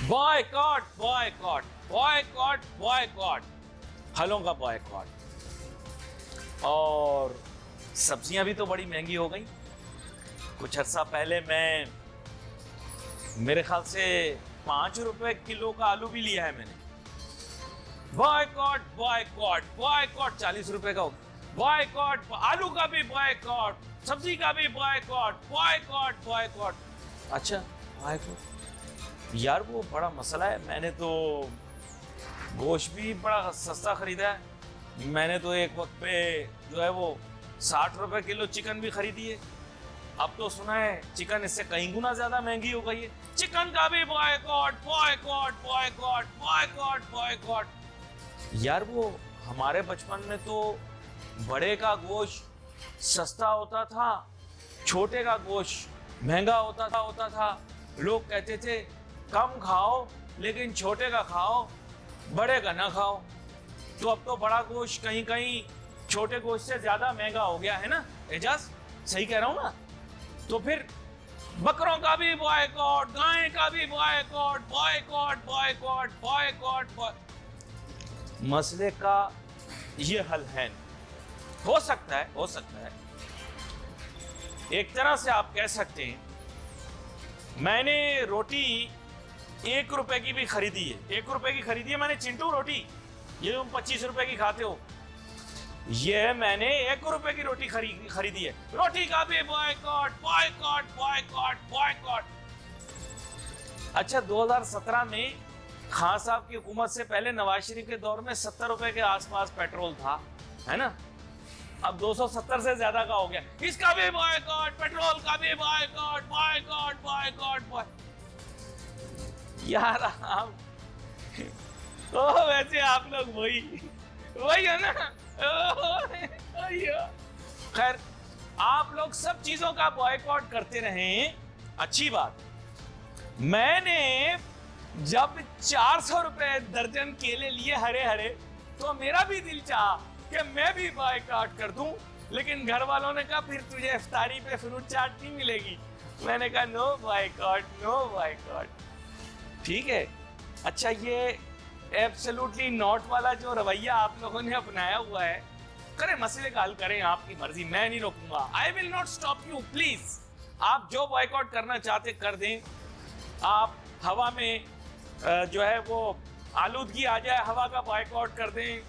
Boycott boycott boycott boycott, फलों का boycott. और सब्जियां भी तो बड़ी महंगी हो गई। कुछ अर्सा पहले मैं, मेरे ख्याल से 5 रुपए किलो का आलू भी लिया है मैंने। बॉयकॉट बॉयकॉट बॉयकॉट, 40 रुपए का हो गया। बॉयकॉट, आलू का भी बॉयकॉट, सब्जी का भी बॉयकॉट, बॉयकॉट बॉयकॉट। अच्छा बॉयकॉट यार, वो बड़ा मसला है। मैंने तो गोश्त भी बड़ा सस्ता खरीदा है। मैंने तो एक वक्त पे जो है वो 60 रुपए किलो चिकन भी खरीदी है। अब तो सुना है चिकन इससे कई गुना ज्यादा महंगी हो गई है। चिकन का भी boycott boycott boycott boycott boycott. यार वो हमारे बचपन में तो बड़े का गोश्त सस्ता होता था, छोटे का गोश्त महंगा होता था। लोग कहते थे कम खाओ लेकिन छोटे का खाओ, बड़े का ना खाओ। तो अब तो बड़ा गोश्त कहीं कहीं छोटे गोश्त से ज्यादा महंगा हो गया है ना एजाज, सही कह रहा हूं ना? तो फिर बकरों का भी बॉयकॉट, गाय का भी बॉयकॉट, बॉयकॉट बॉयकॉट बॉयकॉट। मसले का ये हल है। हो सकता है एक तरह से आप कह सकते हैं, मैंने रोटी 1 रुपए की भी खरीदी है। 1 रुपए की खरीदी है मैंने चिंटू रोटी। ये तुम 25 रुपए की खाते हो, ये मैंने 1 रुपए की रोटी खरीदी है। रोटी का भी बॉयकॉट बॉयकॉट बॉयकॉट बॉयकॉट। अच्छा 2017 में खान साहब की हुकूमत से पहले नवाज शरीफ के दौर में 70 रुपए के आसपास पेट्रोल था, है ना? अब 270 से ज्यादा का हो गया। इसका भी बॉयकॉट, पेट्रोल का भी बॉयकॉट बॉयकॉट बॉयकॉट बॉय। यार आप वैसे आप लोग वही है ना? खैर आप लोग सब चीजों का बॉयकॉट करते रहें, अच्छी बात। मैंने जब 400 रुपए दर्जन केले लिए हरे हरे, तो मेरा भी दिल चाहा कि मैं भी बॉयकॉट कर दूं, लेकिन घर वालों ने कहा फिर तुझे इफ्तारी पे फ्रूट चाट नहीं मिलेगी। मैंने कहा नो बॉयकॉट, नो बॉयकॉट। ठीक है। अच्छा ये एब्सोल्युटली नॉट वाला जो रवैया आप लोगों ने अपनाया हुआ है, करें मसले का हल करें, आपकी मर्जी, मैं नहीं रोकूंगा। I will not stop you, please. आप जो बॉयकॉट करना चाहते कर दें। आप हवा में जो है वो आलूदगी आ जाए, हवा का बॉयकॉट कर दें।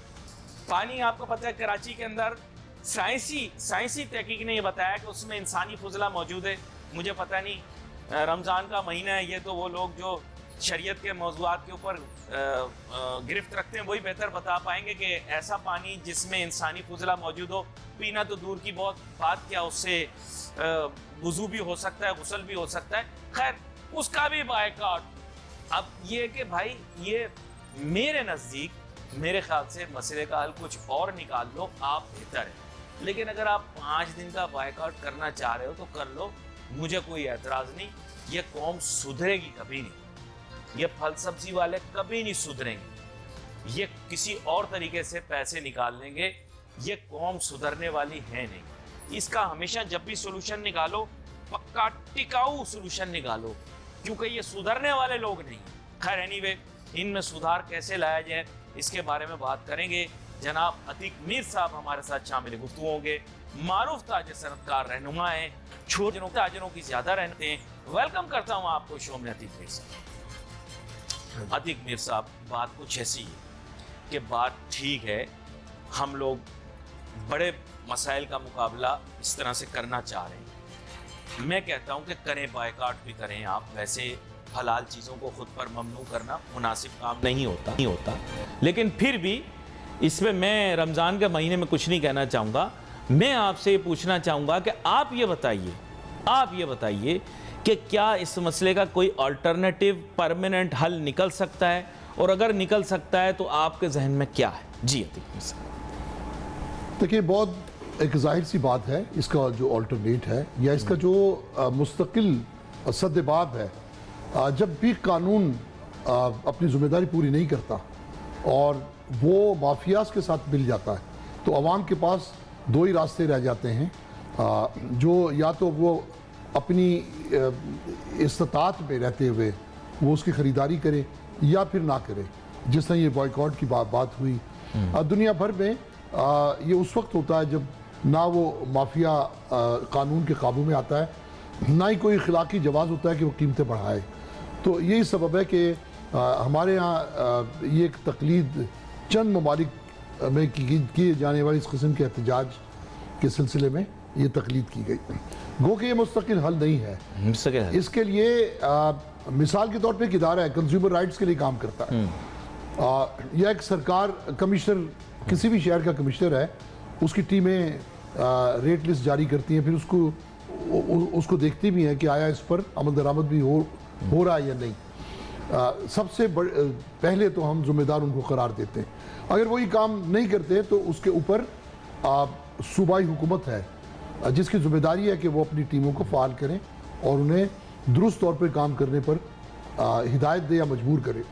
पानी, आपको पता है कराची के अंदर साइंसी तहकीक ने ये बताया कि उसमें इंसानी फुजला मौजूद है। मुझे पता नहीं, रमज़ान का महीना है, ये तो वो लोग जो शरीयत के मौज़ूआत के ऊपर गिरफ्त रखते हैं वही बेहतर बता पाएंगे कि ऐसा पानी जिसमें इंसानी फुजला मौजूद हो, पीना तो दूर की बहुत बात, क्या उससे वुज़ू भी हो सकता है, गुस्ल भी हो सकता है। खैर उसका भी बॉयकॉट। अब ये कि भाई ये मेरे नज़दीक, मेरे ख्याल से मसले का हल कुछ और निकाल लो, आप बेहतर है। लेकिन अगर आप 5 दिन का बॉयकॉट करना चाह रहे हो तो कर लो, मुझे कोई एतराज़ नहीं। ये कौम सुधरेगी कभी नहीं, ये फल सब्जी वाले कभी नहीं सुधरेंगे। ये किसी और तरीके से पैसे निकाल लेंगे, ये कौम सुधरने वाली है नहीं। इसका हमेशा जब भी सोल्यूशन निकालो, पक्का टिकाऊ सोल्यूशन निकालो, क्योंकि ये सुधरने वाले लोग नहीं। खैर एनीवे, इनमें सुधार कैसे लाया जाए इसके बारे में बात करेंगे। जनाब अतीक मीर साहब हमारे साथ शामिल गुफ्तगू होंगे। मारूफ ताजिर सनतकार रहनुमा हैं, छोटे ताजिरों की ज्यादा रहते हैं। वेलकम करता हूँ आपको शो में अतीक मीर साहब। अतीक मीर साहब, बात कुछ ऐसी है कि बात ठीक है, हम लोग बड़े मसाइल का मुकाबला इस तरह से करना चाह रहे हैं। मैं कहता हूं कि करें, बॉयकॉट भी करें आप। वैसे हलाल चीज़ों को खुद पर ममनू करना मुनासिब काम नहीं होता। लेकिन फिर भी इसमें मैं रमज़ान के महीने में कुछ नहीं कहना चाहूँगा। मैं आपसे ये पूछना चाहूँगा कि आप ये बताइए कि क्या इस मसले का कोई अल्टरनेटिव परमानेंट हल निकल सकता है, और अगर निकल सकता है तो आपके जहन में क्या है? जी अतीक साहब। देखिए, बहुत एक जाहिर सी बात है, इसका जो अल्टरनेट है या इसका जो मुस्तकिल सद्देबाब है, जब भी कानून अपनी जिम्मेदारी पूरी नहीं करता और वो माफियाज के साथ मिल जाता है, तो अवाम के पास 2 ही रास्ते रह जाते हैं, जो या तो वो अपनी इस्तात में रहते हुए वो उसकी ख़रीदारी करे या फिर ना करे। जिस तरह ये बॉयकॉट की बात हुई, दुनिया भर में ये उस वक्त होता है जब ना वो माफिया कानून के काबू में आता है, ना ही कोई अखलाकी जवाज़ होता है कि वो कीमतें बढ़ाए। तो यही सबब है कि हमारे यहाँ ये एक तकलीद चंद ममालिक में किए जाने वाली इस किस्म के एहतजाज के सिलसिले में ये तकलीद की गई। गो कि ये मुस्तकिल हल नहीं है। इसके लिए मिसाल के तौर पे एक इदारा है, कंज्यूमर राइट्स के लिए काम करता है, या एक सरकार कमिश्नर, किसी भी शहर का कमिश्नर है, उसकी टीमें रेट लिस्ट जारी करती हैं, फिर उसको देखती भी हैं कि आया इस पर अमल दरामद भी हो रहा है या नहीं। सबसे पहले तो हम जिम्मेदार उनको करार देते हैं। अगर वही काम नहीं करते तो उसके ऊपर सूबाई हुकूमत है जिसकी जिम्मेदारी है कि वो अपनी टीमों को फ़ाल करें और उन्हें दुरुस्त तौर पर काम करने पर हिदायत दे या मजबूर करे।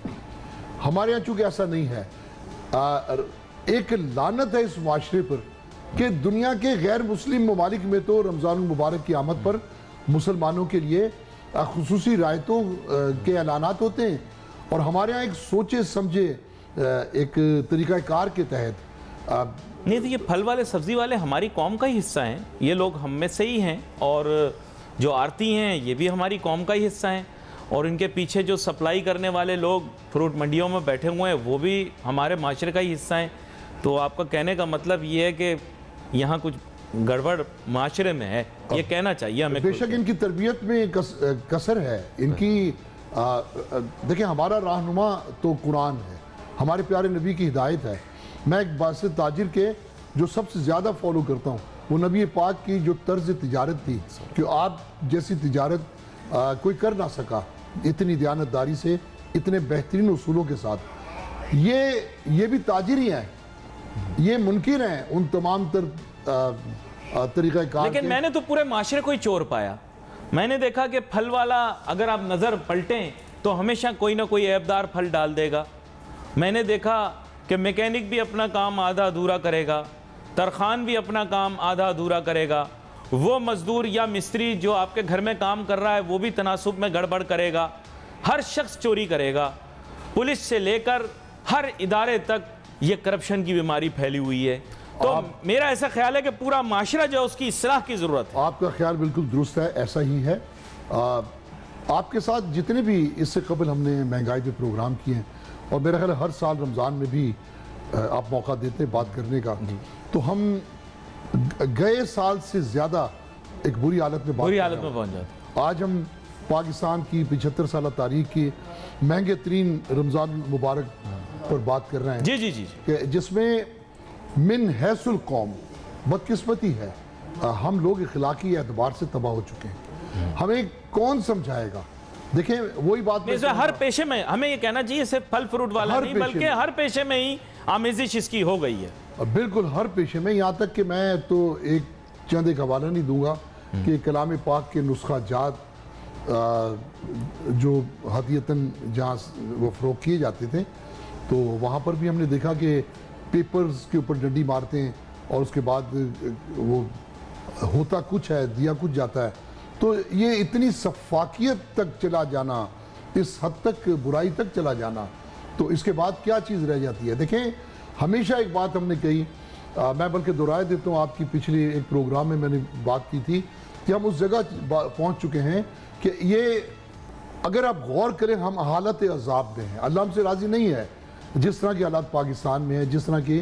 हमारे यहाँ चूँकि ऐसा नहीं है, एक लानत है इस माशरे पर कि दुनिया के गैर मुस्लिम ममालिक में तो रमज़ान मुबारक की आमद पर मुसलमानों के लिए खुसूसी रायतों के ऐलानात होते हैं, और हमारे यहाँ एक सोचे समझे एक तरीक़ाकार के तहत नहीं, तो ये फल वाले सब्ज़ी वाले हमारी कौम का ही हिस्सा हैं, ये लोग हम में से ही हैं, और जो आरती हैं ये भी हमारी कौम का ही हिस्सा हैं, और इनके पीछे जो सप्लाई करने वाले लोग फ्रूट मंडियों में बैठे हुए हैं वो भी हमारे माशरे का ही हिस्सा हैं। तो आपका कहने का मतलब ये है कि यहाँ कुछ गड़बड़ माशरे में है, ये कहना चाहिए हमें। बेशक इनकी तरबियत में कसर है इनकी। देखिए, हमारा रहनुमा तो कुरान है, हमारे प्यारे नबी की हिदायत है। मैं एक बासित ताजिर के जो सबसे ज़्यादा फॉलो करता हूँ वो नबी पाक की जो तर्ज तिजारत थी कि आप जैसी तिजारत कोई कर ना सका इतनी दयानतदारी से, इतने बेहतरीन उसूलों के साथ। ये भी ताजिर ही हैं, ये मुनकिर हैं उन तमाम तरीक़ाकार। लेकिन मैंने तो पूरे माशरे को ही चोर पाया। मैंने देखा कि फल वाला अगर आप नज़र पलटें तो हमेशा कोई ना कोई ऐबदार फल डाल देगा। मैंने देखा कि मैकेनिक भी अपना काम आधा अधूरा करेगा, तरखान भी अपना काम आधा अधूरा करेगा, वो मजदूर या मिस्त्री जो आपके घर में काम कर रहा है वो भी तनासुब में गड़बड़ करेगा, हर शख्स चोरी करेगा। पुलिस से लेकर हर इदारे तक ये करप्शन की बीमारी फैली हुई है। तो मेरा ऐसा ख्याल है कि पूरा माशरा जो है उसकी इस्लाह की ज़रूरत है। आपका ख्याल बिल्कुल दुरुस्त है, ऐसा ही है। आपके साथ जितने भी इससे कबल हमने महंगाई पे प्रोग्राम किए हैं, और मेरा ख्याल हर साल रमज़ान में भी आप मौका देते हैं बात करने का, तो हम गए साल से ज़्यादा एक बुरी हालत में पहुंच जाते। आज हम पाकिस्तान की 75 साल तारीख की महंगे तरीन रमज़ान मुबारक पर बात कर रहे हैं। जी जी जी, कि जिसमें मिन हैसुल कौम बदकिस्मती है, हम लोग इखलाकी एतबार से तबाह हो चुके हैं। हमें कौन समझाएगा? देखें, वही बात हर पेशे में हमें ये कहना चाहिए, सिर्फ फल फ्रूट वाला नहीं बल्कि हर पेशे में ही आमेजिश इसकी हो गई है। बिल्कुल हर पेशे में, यहाँ तक कि मैं तो एक चंद एक हवाला नहीं दूंगा कि कलाम पाक के नुस्खा जात जो हदियतन जहाँ वो फ़रोग़ किए जाते थे, तो वहाँ पर भी हमने देखा कि पेपर्स के ऊपर डंडी मारते हैं और उसके बाद वो होता कुछ है, दिया कुछ जाता है। तो ये इतनी सफाकियत तक चला जाना, इस हद तक बुराई तक चला जाना, तो इसके बाद क्या चीज़ रह जाती है? देखें, हमेशा एक बात हमने कही, मैं बल्कि दोहराए देता हूँ, आपकी पिछले एक प्रोग्राम में मैंने बात की थी कि हम उस जगह पहुँच चुके हैं कि ये अगर आप गौर करें, हम हालत अज़ाब में हैं। अल्लाह हमसे राज़ी नहीं है जिस तरह की हालात पाकिस्तान में है, जिस तरह की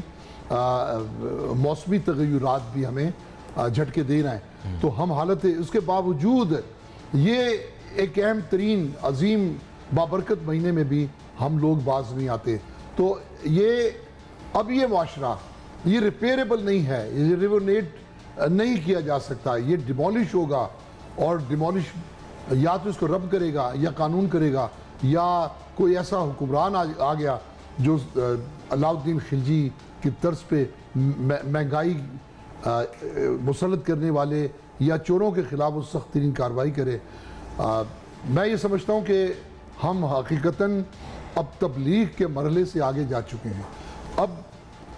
मौसमी तग़य्युरात भी हमें झटके दे रहे हैं। तो हम हालत है, उसके बावजूद ये एक अहम तरीन अजीम बाबरकत महीने में भी हम लोग बाज नहीं आते। तो अब ये माशरा ये रिपेयरेबल नहीं है, ये रिवोनेट नहीं किया जा सकता, ये डिमोलिश होगा, और डिमोलिश या तो इसको रब करेगा या कानून करेगा, या कोई ऐसा हुक्मरान आ गया जो अलाउद्दीन खिलजी की तर्ज पे महंगाई मुसल्लत करने वाले या चोरों के खिलाफ वो सख्त तरीन कार्रवाई करे। मैं ये समझता हूँ कि हम हकीकतन अब तबलीग के मरहले से आगे जा चुके हैं। अब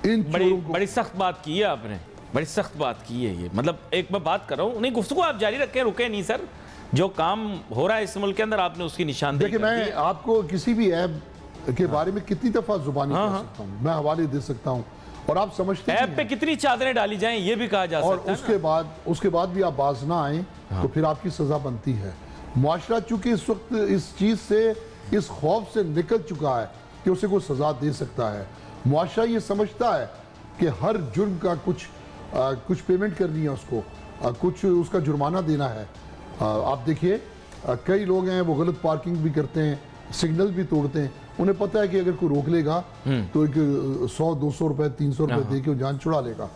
इन बड़ी सख्त बात की है आपने, बड़ी सख्त बात की है ये। मतलब एक मैं बात कर रहा हूँ, नहीं गुफ्तगू आप जारी रखें, रुके नहीं सर। जो काम हो रहा है इस मुल्क के अंदर आपने उसकी निशानदेही देखिए, कर दी मैं है। आपको किसी भी ऐप के बारे में कितनी दफा जुबानी कह सकता हूँ, मैं हवाले दे सकता हूँ, और आप समझते ऐप पे कितनी चादरें डाली जाएं ये भी कहा जा और सकता है उसके बाद भी आप बाज ना आए तो फिर आपकी सजा बनती है। मुआशरा चूंकि इस वक्त इस चीज से, इस खौफ से निकल चुका है कि उसे कोई सजा दे सकता है। मुआशरा ये समझता है कि हर जुर्म का कुछ पेमेंट करनी है उसको, कुछ उसका जुर्माना देना है। आप देखिए, कई लोग हैं वो गलत पार्किंग भी करते हैं, सिग्नल भी तोड़ते हैं, उन्हें पता है कि अगर कोई रोक लेगा तो एक 100-200 रुपए 300 रुपए दे के वो जान छुड़ा लेगा।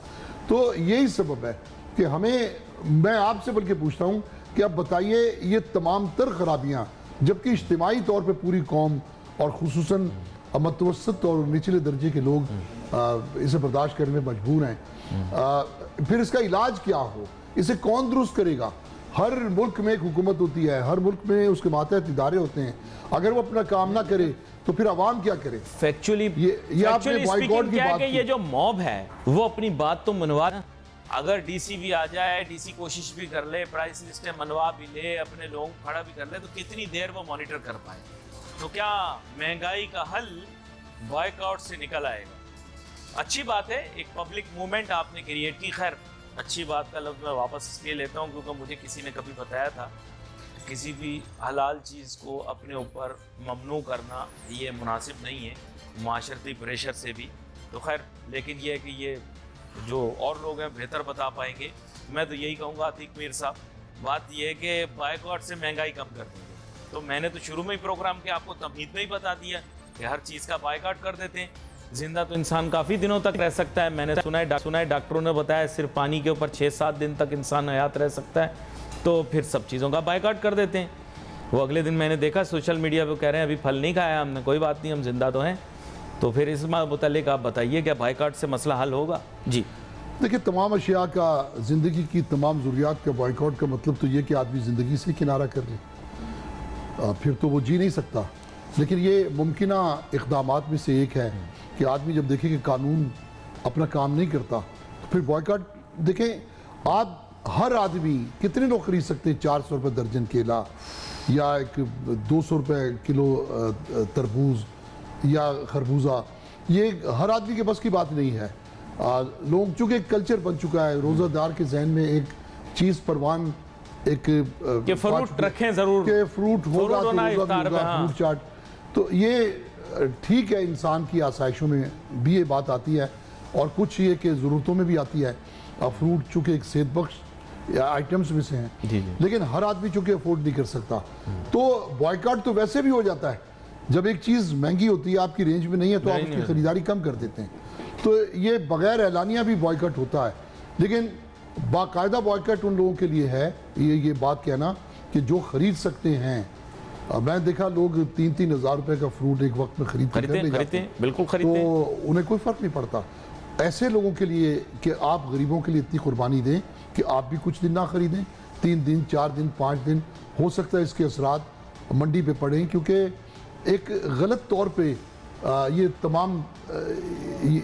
तो यही सबब है कि मैं आपसे बल्कि पूछता हूँ कि आप बताइए, ये तमाम तर खराबियाँ जबकि इज्तिमाई तौर पे पूरी कौम और खुसूसन मतवसत और निचले दर्जे के लोग इसे बर्दाश्त करने में मजबूर हैं, फिर इसका इलाज क्या हो, इसे कौन दुरुस्त करेगा? हर मुल्क में एक हुकूमत होती है, हर मुल्क में उसके मातहत इदारे होते हैं, अगर वो अपना काम ना करे तो फिर आवाम क्या करे? फैक्चुअली ये आपने बॉयकॉट की बात ये जो मॉब है वो अपनी बात तो मनवा, अगर डीसी भी आ जाए, डीसी कोशिश भी कर ले, प्राइस लिस्टें मनवा भी ले, अपने लोगों को खड़ा भी कर ले, तो कितनी देर वो मॉनिटर कर पाए? तो क्या महंगाई का हल बॉयकॉट से निकल आएगा? अच्छी बात है, एक पब्लिक मूवमेंट आपने क्रिएट की। खैर, अच्छी बात का लफ्ज़ मैं वापस इसलिए लेता हूँ क्योंकि मुझे किसी ने कभी बताया था किसी भी हलाल चीज़ को अपने ऊपर ममनू करना ये मुनासिब नहीं है, माशरती प्रेशर से भी। तो खैर, लेकिन ये है कि ये जो और लोग हैं बेहतर बता पाएंगे। मैं तो यही कहूँगा अतीक मीर साहब, बात यह है कि बायकॉट से महंगाई कम कर देंगे। तो मैंने तो शुरू में ही प्रोग्राम के आपको तमहीद में ही बता दिया कि हर चीज़ का बायकॉट कर देते हैं। जिंदा तो इंसान काफ़ी दिनों तक रह सकता है, मैंने सुना है डॉक्टरों ने बताया सिर्फ पानी के ऊपर 6-7 दिन तक इंसान हयात रह सकता है, तो फिर सब चीज़ों का बायकॉट कर देते हैं। वो अगले दिन मैंने देखा सोशल मीडिया पे कह रहे हैं अभी फल नहीं खाया हमने, कोई बात नहीं, हम जिंदा तो हैं। तो फिर इस मुतालिक आप बताइए क्या बायकॉट से मसला हल होगा? जी देखिए, तमाम अशिया का, ज़िंदगी की तमाम ज़रूरियात का बॉयकॉट का मतलब तो ये कि आदमी ज़िंदगी से किनारा कर ले, फिर तो वो जी नहीं सकता। लेकिन ये मुमकिना इक़दामात में से एक है कि आदमी जब देखे कि कानून अपना काम नहीं करता तो फिर बॉयकॉट। देखें, आप हर आदमी, कितने लोग खरीद सकते हैं 400 रुपये दर्जन केला या एक 200 रुपये किलो तरबूज या खरबूजा? ये हर आदमी के बस की बात नहीं है। लोग, चूँकि एक कल्चर बन चुका है, रोज़ादार के जहन में एक चीज़ परवान, एक कि फ्रूट रखें ज़रूर, के फ्रूट होगा तो फ्रूट चाट। तो ये ठीक है, इंसान की आसाइशों में भी ये बात आती है और कुछ ये कि ज़रूरतों में भी आती है। फ्रूट चूँकि एक सेहत बख्श आइटम्स में से हैं, लेकिन हर आदमी चूँकि अफोर्ड नहीं कर सकता, तो बॉयकॉट तो वैसे भी हो जाता है। जब एक चीज़ महंगी होती है, आपकी रेंज में नहीं है, तो आप उसकी ख़रीदारी कम कर देते हैं। तो ये बग़ैर एलानिया भी बॉयकॉट होता है। लेकिन बाकायदा बॉयकॉट उन लोगों के लिए है, ये बात कहना कि जो ख़रीद सकते हैं। मैं देखा लोग 3-3 हज़ार रुपये का फ्रूट एक वक्त में खरीदते हैं, बिल्कुल खरीदते हैं, तो उन्हें कोई फ़र्क नहीं पड़ता। ऐसे लोगों के लिए कि आप गरीबों के लिए इतनी कुर्बानी दें कि आप भी कुछ दिन ना खरीदें, 3 दिन 4 दिन 5 दिन, हो सकता है इसके असरात मंडी पे पड़ें, क्योंकि एक गलत तौर पे ये तमाम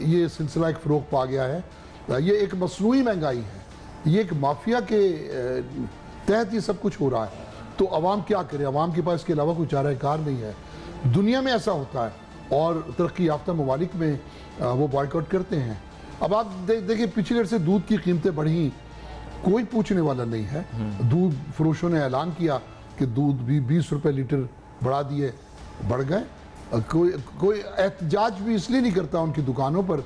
ये सिलसिला एक फ़रोग पा गया है। ये एक मसनूई महंगाई है, ये एक माफिया के तहत ये सब कुछ हो रहा है। तो अवाम क्या करे? अवाम के पास इसके अलावा कोई चारा कार नहीं है। दुनिया में ऐसा होता है और तरक्की याफ्ता ममालिक में वो बॉयकॉट करते हैं। अब आप देखिए, पिछले अर्से दूध की कीमतें बढ़ी, कोई पूछने वाला नहीं है। दूध फरोशों ने ऐलान किया कि दूध भी 20 रुपये लीटर बढ़ा दिए, बढ़ गए। कोई एहतजाज भी इसलिए नहीं करता उनकी दुकानों पर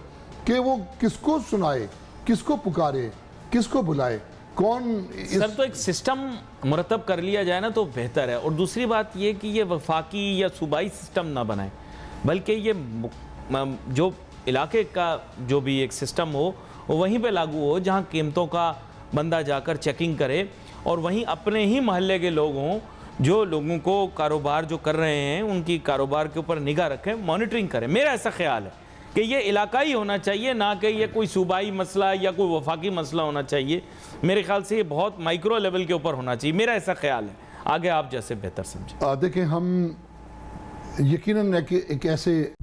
कि वो किसको सुनाए, किसको पुकारे, किसको बुलाए, कौन सर। तो एक सिस्टम मुरतब कर लिया जाए ना तो बेहतर है। और दूसरी बात ये कि ये वफाकी या सूबाई सिस्टम ना बनाए, बल्कि ये जो इलाके का जो भी एक सिस्टम हो वो वहीं पे लागू हो, जहाँ कीमतों का बंदा जाकर चेकिंग करे और वहीं अपने ही महल्ले के लोग हों जो लोगों को कारोबार जो कर रहे हैं उनकी कारोबार के ऊपर निगाह रखें, मॉनिटरिंग करें। मेरा ऐसा ख्याल है कि ये इलाकाई होना चाहिए, ना कि ये कोई सूबाई मसला या कोई वफाकी मसला होना चाहिए। मेरे ख्याल से ये बहुत माइक्रो लेवल के ऊपर होना चाहिए, मेरा ऐसा ख्याल है। आगे आप जैसे बेहतर समझें। देखें, हम यकीनन एक ऐसे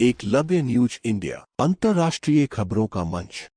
एकलव्य न्यूज इंडिया, अंतर्राष्ट्रीय खबरों का मंच।